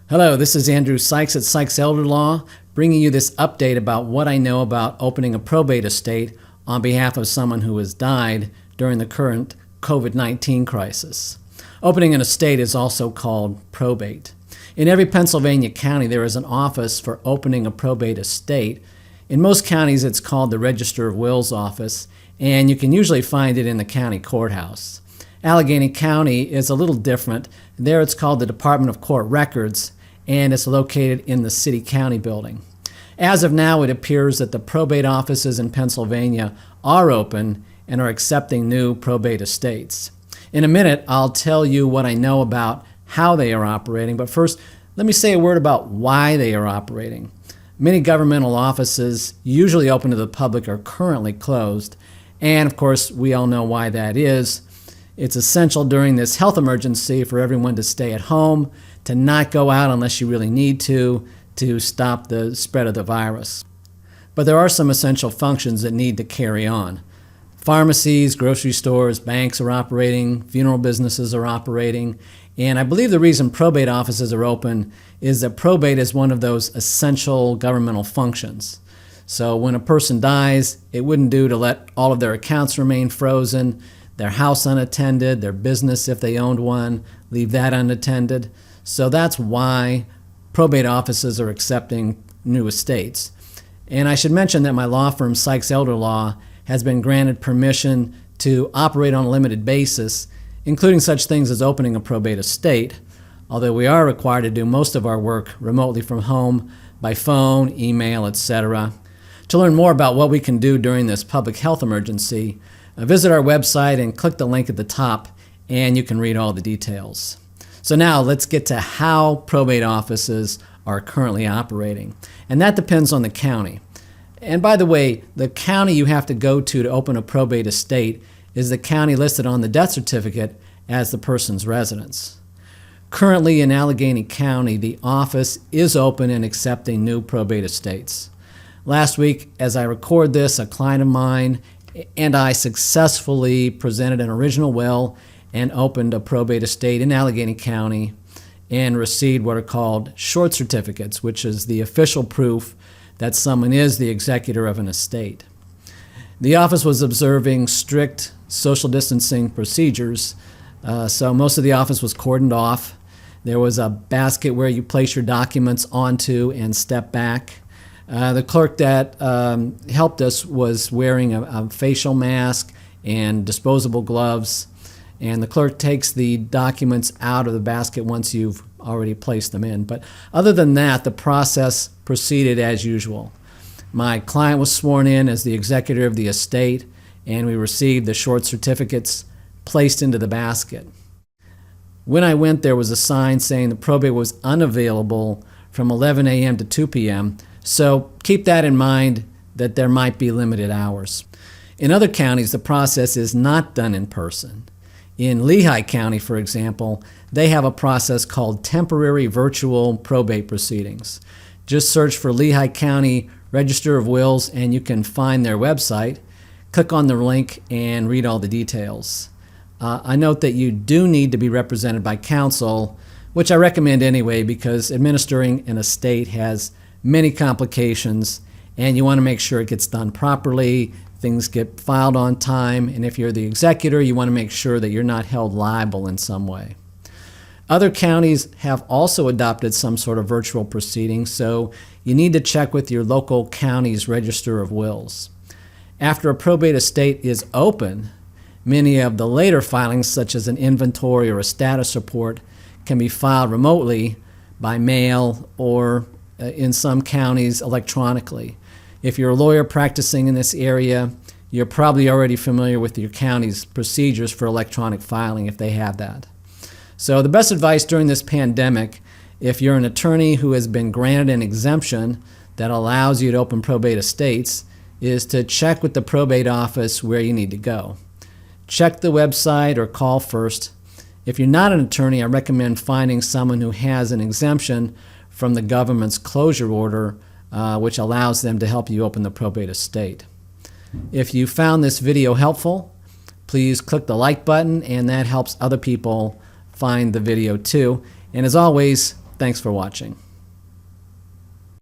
Hello, this is Andrew Sykes at Sykes Elder Law, bringing you this update about what I know about opening a probate estate on behalf of someone who has died during the current COVID-19 crisis. Opening an estate is also called probate. In every Pennsylvania county, there is an office for opening a probate estate. In most counties, it's called the Register of Wills office, and you can usually find it in the county courthouse. Allegheny County is a little different. There it's called the Department of Court Records, and it's located in the City County building. As of now, it appears that the probate offices in Pennsylvania are open and are accepting new probate estates. In a minute, I'll tell you what I know about how they are operating, but first, let me say a word about why they are operating. Many governmental offices, usually open to the public, are currently closed, and of course, we all know why that is. It's essential during this health emergency for everyone to stay at home, to not go out unless you really need to stop the spread of the virus. But there are some essential functions that need to carry on. Pharmacies, grocery stores, banks are operating, funeral businesses are operating, and I believe the reason probate offices are open is that probate is one of those essential governmental functions. So when a person dies, it wouldn't do to let all of their accounts remain frozen, their house unattended, their business, if they owned one, leave that unattended. So that's why probate offices are accepting new estates. And I should mention that my law firm, Sykes Elder Law, has been granted permission to operate on a limited basis, including such things as opening a probate estate, although we are required to do most of our work remotely from home, by phone, email, etc. To learn more about what we can do during this public health emergency, visit our website and click the link at the top, and you can read all the details. So now let's get to how probate offices are currently operating. And that depends on the county. And by the way, the county you have to go to open a probate estate is the county listed on the death certificate as the person's residence. Currently in Allegheny County, the office is open and accepting new probate estates. Last week, as I record this, a client of mine and I successfully presented an original will and opened a probate estate in Allegheny County and received what are called short certificates, which is the official proof that someone is the executor of an estate. The office was observing strict social distancing procedures, so most of the office was cordoned off. There was a basket where you place your documents onto and step back. The clerk that helped us was wearing a facial mask and disposable gloves, and the clerk takes the documents out of the basket once you've already placed them in. But other than that, the process proceeded as usual. My client was sworn in as the executor of the estate, and we received the short certificates placed into the basket. When I went, there was a sign saying the probate was unavailable from 11 a.m. to 2 p.m., so keep that in mind that there might be limited hours. In other counties, the process is not done in person. In Lehigh County, for example, they have a process called temporary virtual probate proceedings. Just search for Lehigh County Register of Wills and you can find their website. Click on the link and read all the details. I note that you do need to be represented by counsel, which I recommend anyway because administering an estate has many complications and you want to make sure it gets done properly, things get filed on time, and if you're the executor, you want to make sure that you're not held liable in some way. Other counties have also adopted some sort of virtual proceeding, so you need to check with your local county's Register of Wills. After a probate estate is open, many of the later filings, such as an inventory or a status report, can be filed remotely by mail or in some counties electronically. If you're a lawyer practicing in this area, you're probably already familiar with your county's procedures for electronic filing if they have that. So the best advice during this pandemic, if you're an attorney who has been granted an exemption that allows you to open probate estates, is to check with the probate office where you need to go. Check the website or call first. If you're not an attorney, I recommend finding someone who has an exemption from the government's closure order, which allows them to help you open the probate estate. If you found this video helpful, please click the like button, and that helps other people find the video too. And as always, Thanks for watching.